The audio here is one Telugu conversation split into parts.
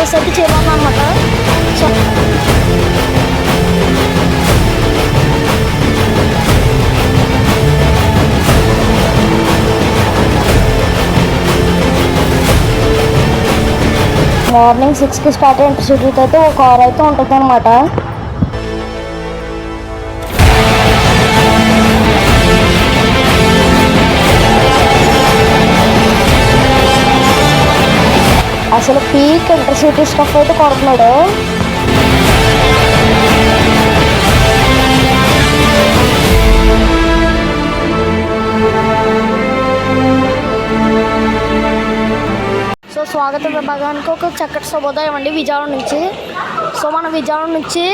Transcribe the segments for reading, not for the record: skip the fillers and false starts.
ఎక్స్ప్రెస్ అయితే చేయబోతున్నాం అనమాట. సో మార్నింగ్ 6కి స్టార్ట్ అయిన ఇంటర్సిటీతో అయితే ఒక కార్ అయితే ఉంటుంది అనమాట. అసలు పీక్ ఇంటర్సిటీ స్టఫ్ అయితే కొడుతున్నాడు. సో స్వాగత విభాగానికి ఒక చక్కటి శుభోదయం అండి విజయవాడ నుంచి. సో మనం విజయవాడ నుంచి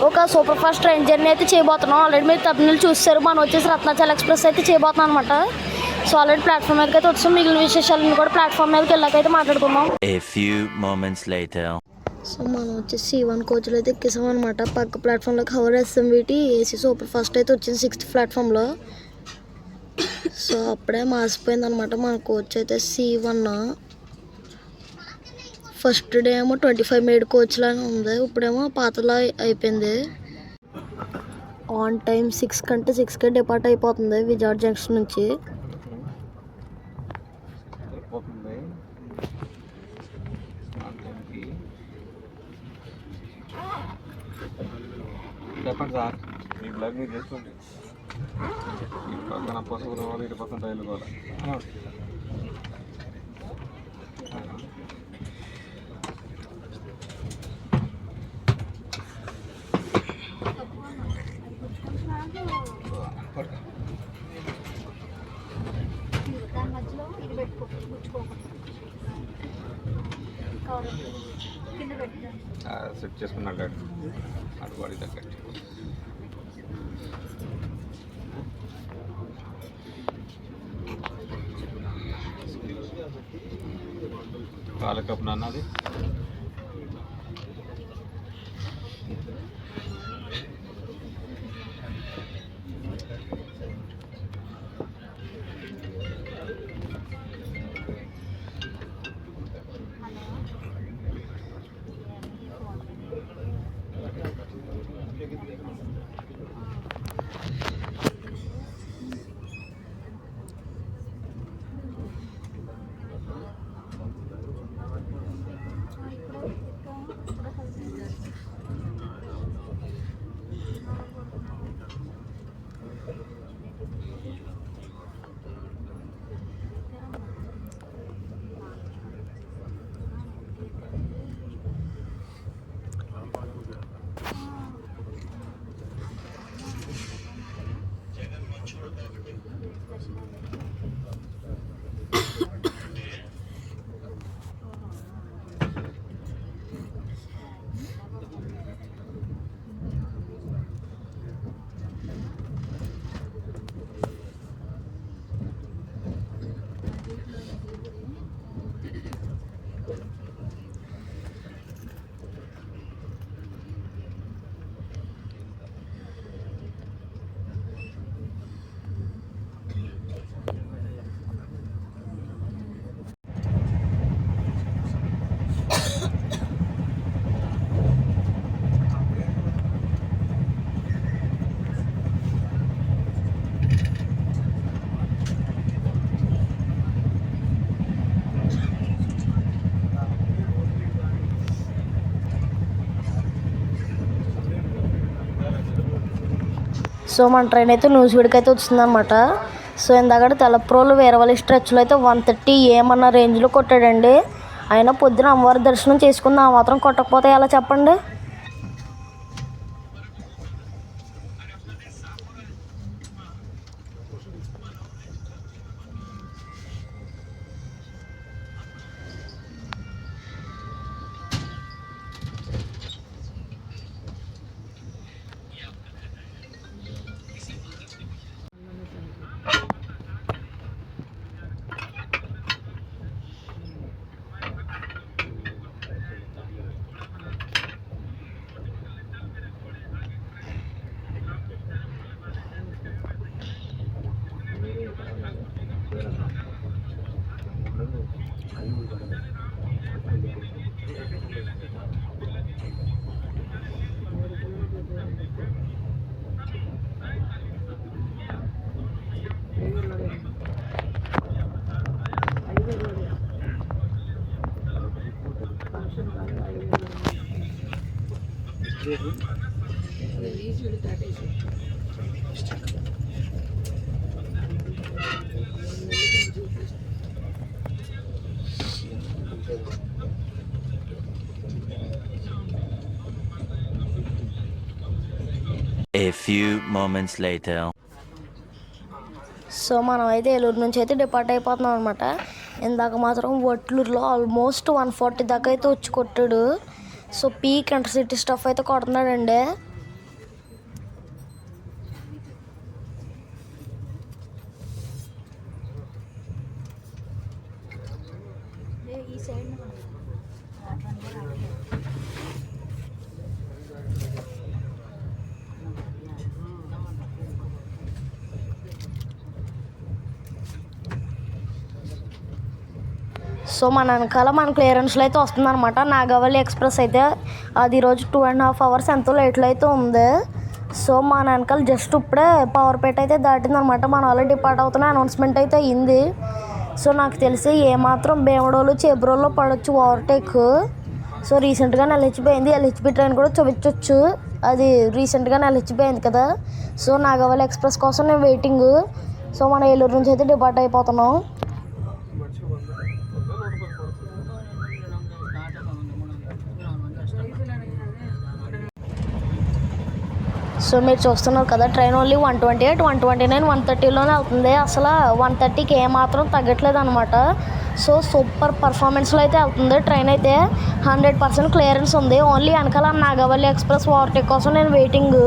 ఒక సూపర్ ఫాస్ట్ ట్రైన్ జర్నీ అయితే చేయబోతున్నాం. ఆల్రెడీ మీరు తమిళ చూస్తారు. మనం వచ్చేసి రత్నాచల్ ఎక్స్ప్రెస్ అయితే చేయబోతున్నాం అనమాట. సో ఆల్రెడీ ప్లాట్ఫామ్ మీదకి అయితే వచ్చాం. మిగిలిన విశేషాలను కూడా ప్లాట్ఫామ్ మీదకి వెళ్ళాకైతే మాట్లాడుకుందాం. సో మనం వచ్చేసి C1 కోచ్లో అయితే ఎక్కేసాం అనమాట. పక్క ప్లాట్ఫామ్లో Howrah SMVT AC super fast అయితే వచ్చింది 6th ప్లాట్ఫామ్లో. సో అప్పుడే మాసిపోయింది అనమాట మన కోచ్ అయితే. C1 ఫస్ట్ డే ఏమో 25 మేడ్ కోచ్ లాగా ఉంది, ఇప్పుడేమో పాతలా అయిపోయింది. ఆన్ టైం 6 కంటే 6కే డిపార్ట్ అయిపోతుంది విజయవాడ జంక్షన్ నుంచి. చెప్పండి సార్, మీ బ్లాగ్ మీరు చేసుకోండి. పక్కన పసుపు రావాలి, ఇటు పక్కన రైలు కూడా. సెట్ చేసుకున్నాడు అటు బాడీ తగ్గట్టు. పాలకప్పు నాన్నది సో మన ట్రైన్ అయితే నూజివీడికి అయితే వచ్చిందనమాట. సో ఇందాక తెల్లప్రోలు వేరవల్లి స్ట్రెచ్లో అయితే 130 AM రేంజ్లో కొట్టాడండి. అయినా పొద్దున అమ్మవారి దర్శనం చేసుకుందాం, ఆ మాత్రం కొట్టకపోతే ఎలా చెప్పండి. A few moments later. So మనం అయితే ఏలూరు నుంచి అయితే డిపార్ట్ అయిపోతున్నాం అనమాట. ఇందాక మాత్రం వట్లూరులో ఆల్మోస్ట్ 140 దాకా అయితే వచ్చి కొట్టాడు. సో పీక్ ఇంటర్సిటీ స్టఫ్ అయితే కొడుతున్నాడండి. సో మన వెనకాల మన క్లియరెన్స్లో అయితే వస్తుందన్నమాట నాగావళి ఎక్స్ప్రెస్ అయితే. అది ఈరోజు 2.5 hours ఎంతో లేట్లో అయితే ఉంది. సో మన వెనకాల జస్ట్ ఇప్పుడే పవర్పేట అయితే దాటిందనమాట. మన వాళ్ళు డిపార్ట్ అవుతున్న అనౌన్స్మెంట్ అయితే అయ్యింది. సో నాకు తెలిసి ఏమాత్రం భీమడోలు చేబ్రోల్లో పడవచ్చు ఓవర్టేక్. సో రీసెంట్గా ఎల్హెచ్బి ఎల్హెచ్బి ట్రైన్ కూడా చూపించవచ్చు. అది రీసెంట్గా ఎల్హెచ్బి అయింది కదా. సో నాగావళి ఎక్స్ప్రెస్ కోసం నేను వెయిటింగ్. సో మన ఏలూరు నుంచి అయితే డిపార్ట్ అయిపోతున్నాం. సో మీరు చూస్తున్నారు కదా ట్రైన్ ఓన్లీ 128, 129, 130లోనే అవుతుంది. అసలు 130కి ఏమాత్రం తగ్గట్లేదు అనమాట. సో సూపర్ పర్ఫార్మెన్స్లో అయితే వెళ్తుంది ట్రైన్ అయితే. 100% క్లియరెన్స్ ఉంది. ఓన్లీ వెనకాల నాగావళి ఎక్స్ప్రెస్ ఓవర్టేక్ కోసం నేను waiting.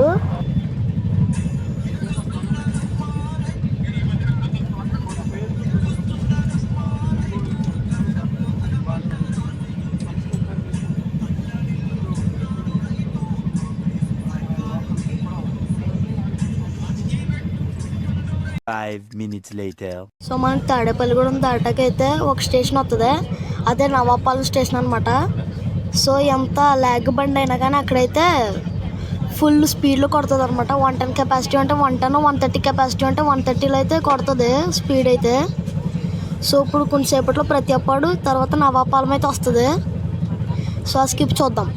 Five minutes later. So మనకి తాడేపల్లిగూడెం దాటాకైతే ఒక స్టేషన్ వస్తుంది. అదే నవాపాలెం స్టేషన్ అనమాట. సో ఎంత ల్యాగ్ బండి అయినా కానీ అక్కడైతే ఫుల్ స్పీడ్లో కొడుతుంది అనమాట. 110 కెపాసిటీ అంటే 110, 130 కెపాసిటీ అంటే 130లో అయితే కొడుతుంది స్పీడ్ అయితే. సో ఇప్పుడు కొంచెంసేపట్లో ప్రతి అప్పాడు తర్వాత నవాపాలెం అయితే వస్తుంది. సో ఆ స్కిప్ చూద్దాం.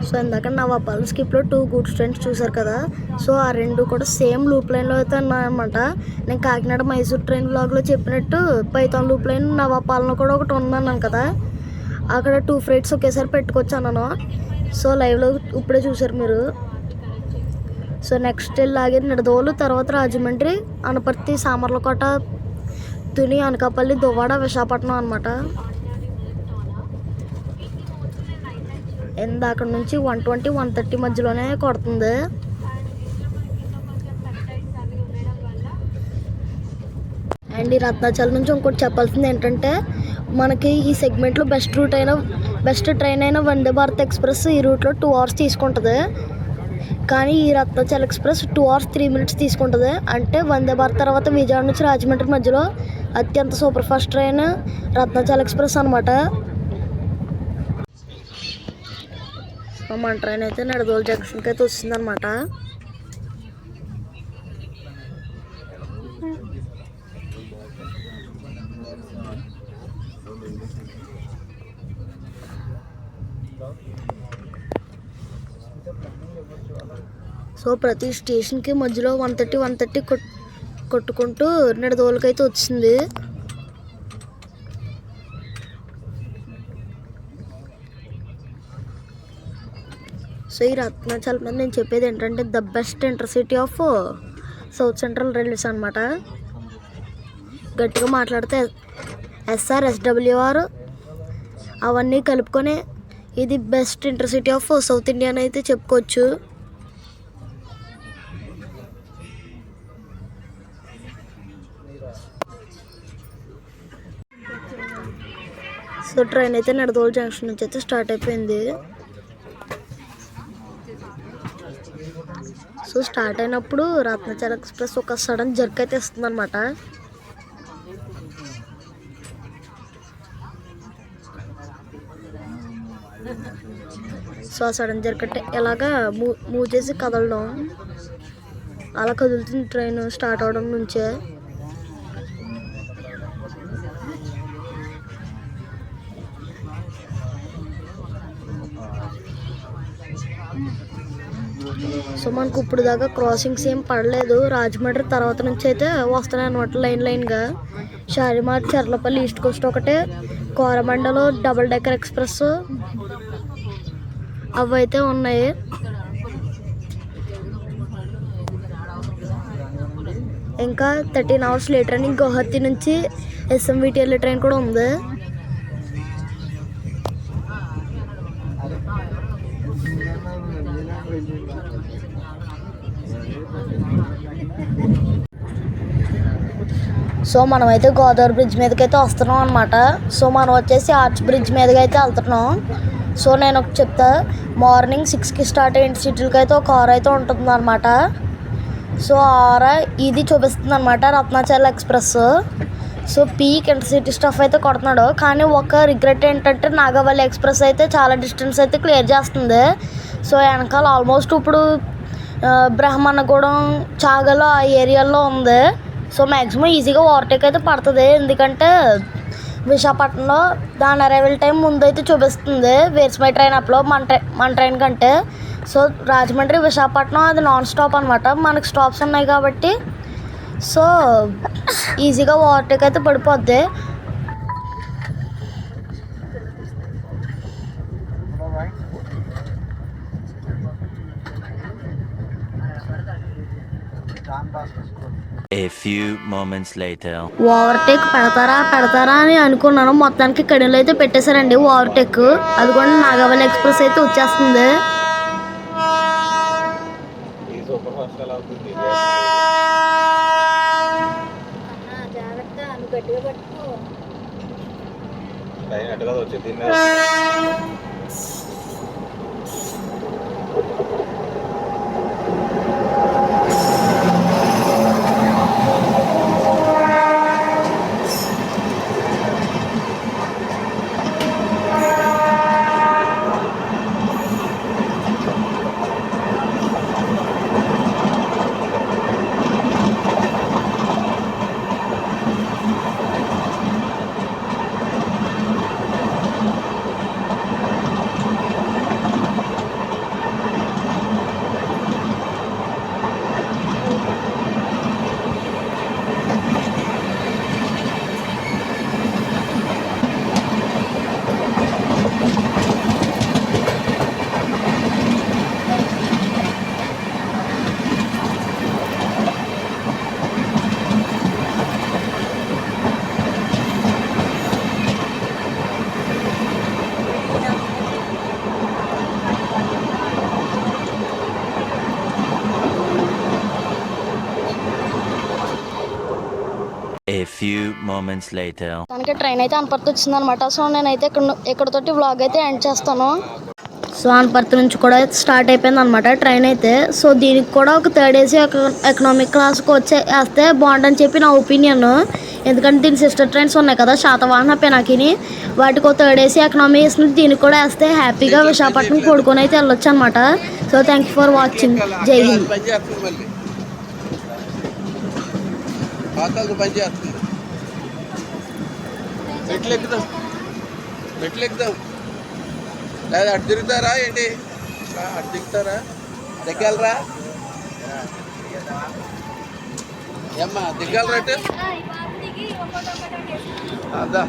సో ఇందాక నవాపాలెం స్కిప్లో 2 గూడ్స్ ట్రైన్స్ చూసారు కదా. సో ఆ రెండు కూడా సేమ్ లూప్ లైన్లో అయితే ఉన్నాయన్నమాట. నేను కాకినాడ మైసూర్ ట్రైన్ వ్లాగ్లో చెప్పినట్టు పైథాన్ లూప్ లైన్ నవాపాలెంలో కూడా ఒకటి ఉందన్నాను కదా. అక్కడ 2 ఫ్రైట్స్ ఒకేసారి పెట్టుకొచ్చాను. సో లైవ్లో ఇప్పుడే చూసారు మీరు. సో నెక్స్ట్ లాగేది నిడదవోలు, తర్వాత రాజమండ్రి, అనపర్తి, సామర్లకోట, తుని, అనకాపల్లి, దువ్వాడ, విశాఖపట్నం అనమాట. అక్కడ నుంచి 120, 130 మధ్యలోనే కొడుతుంది. అండ్ ఈ రత్నాచలం నుంచి ఇంకోటి చెప్పాల్సింది ఏంటంటే మనకి ఈ సెగ్మెంట్లో బెస్ట్ ట్రైన్ అయిన వందే భారత్ ఎక్స్ప్రెస్ ఈ రూట్లో 2 hours తీసుకుంటుంది. కానీ ఈ రత్నాచల్ ఎక్స్ప్రెస్ 2 hours 3 minutes తీసుకుంటుంది. అంటే వందే భారత్ తర్వాత విజయవాడ నుంచి రాజమండ్రి మధ్యలో అత్యంత super fast train Ratnachal express అనమాట. మన ట్రైన్ అయితే నిడదవోలు జంక్షన్కి అయితే వస్తుందన్నమాట. సో ప్రతి స్టేషన్కి మధ్యలో 130 కొట్టుకుంటూ నిడదవోలుకి అయితే వచ్చింది. సో ఈ రత్నాచలం మీద నేను చెప్పేది ఏంటంటే the best intercity of south central railways అనమాట. గట్టిగా మాట్లాడితే ఎస్ఆర్, ఎస్డబ్ల్యూఆర్ అవన్నీ కలుపుకొని ఇది best intercity of south India అని అయితే చెప్పుకోవచ్చు. సో ట్రైన్ అయితే నడదోలు జంక్షన్ నుంచి అయితే స్టార్ట్ అయిపోయింది. సో స్టార్ట్ అయినప్పుడు రత్నాచలం ఎక్స్ప్రెస్ ఒక సడన్ జర్క్ అయితే ఇస్తుంది అనమాట. సో ఆ సడన్ జర్క్ అంటే ఎలాగా మూవ్ చేసి కదలడం, అలా కదులుతుంది ట్రైన్ స్టార్ట్ అవడం నుంచే. సో మనకు ఇప్పుడు దాకా క్రాసింగ్స్ ఏం పడలేదు. రాజమండ్రి తర్వాత నుంచి అయితే వస్తున్నాయి అనమాట లైన్గా. షాలిమార్, చర్లపల్లి, ఈస్ట్ కోస్ట్ ఒకటే, కోరమండలో డబుల్ డెక్కర్ ఎక్స్ప్రెస్ అవి అయితే ఉన్నాయి. ఇంకా 13 hours లేటర్ అని గౌహతి నుంచి SMVTL ట్రైన్ కూడా ఉంది. సో మనమైతే గోదావరి బ్రిడ్జ్ మీదకి అయితే వస్తున్నాం అనమాట. సో మనం వచ్చేసి ఆర్చ్ బ్రిడ్జ్ మీదకి అయితే వెళ్తున్నాం. సో నేను ఒక చెప్తా, మార్నింగ్ 6కి స్టార్ట్ అయ్యే సిటీలకి అయితే ఒక కార్ అయితే ఉంటుంది అనమాట. సో ఇది చూపిస్తుంది అనమాట Ratnachalam express. So peak intercity stuff అయితే కొడుతున్నాడు. కానీ ఒక రిగ్రెట్ ఏంటంటే నాగవల్లి ఎక్స్ప్రెస్ అయితే చాలా డిస్టెన్స్ అయితే క్లియర్ చేస్తుంది. సో వెనకాల ఆల్మోస్ట్ ఇప్పుడు బ్రహ్మన్నగూడెం, చాగలో ఆ ఏరియాలో ఉంది. సో మ్యాక్సిమం ఈజీగా ఓవర్టేక్ అయితే పడుతుంది. ఎందుకంటే విశాఖపట్నంలో దాని అరైవల్ టైం ముందు అయితే చూపిస్తుంది వేర్స్ మై ట్రైన్ అప్లో మన ట్రైన్ కంటే. సో రాజమండ్రి, విశాఖపట్నం అది నాన్ స్టాప్ అనమాట. మనకు స్టాప్స్ ఉన్నాయి కాబట్టి సో ఈజీగా ఓవర్టేక్ అయితే పడిపోద్ది. A few moments later. Overtake పెడతారా అని అనుకున్నాను. మొత్తానికి కడిలో అయితే పెట్టేశారండి ఓవర్టేక్. అది కూడా నాగవల్లి ఎక్స్ప్రెస్ అయితే వచ్చేస్తుంది. A few moments later. తనకి ట్రైన్ అయితే అనపర్తి వచ్చింది అనమాట. సో నేనైతే ఇక్కడతోటి వ్లాగ్ అయితే ఎండ్ చేస్తాను. సో అనపర్తి నుంచి కూడా స్టార్ట్ అయిపోయింది అనమాట ట్రైన్ అయితే. సో దీనికి కూడా ఒక 3rd AC ఎకనామిక్ క్లాస్కి వేస్తే బాగుంటుందని చెప్పి నా ఒపీనియన్. ఎందుకంటే దీని సిస్టర్ ట్రైన్స్ ఉన్నాయి కదా, శాతవాహన, పినాకిని, వాటికి ఒక 3rd AC ఎకనామీ వేసిన దీనికి కూడా వేస్తే హ్యాపీగా విశాఖపట్నం కొడుకొని అయితే వెళ్ళొచ్చు అనమాట. So thank you for watching. జై హింద్. లేదా అటు తిరుగుతారా ఏంటి? అటు దిగుతారా? దిగ్గలరా ఏమ్మా, దిగ్గలరా అటు అదా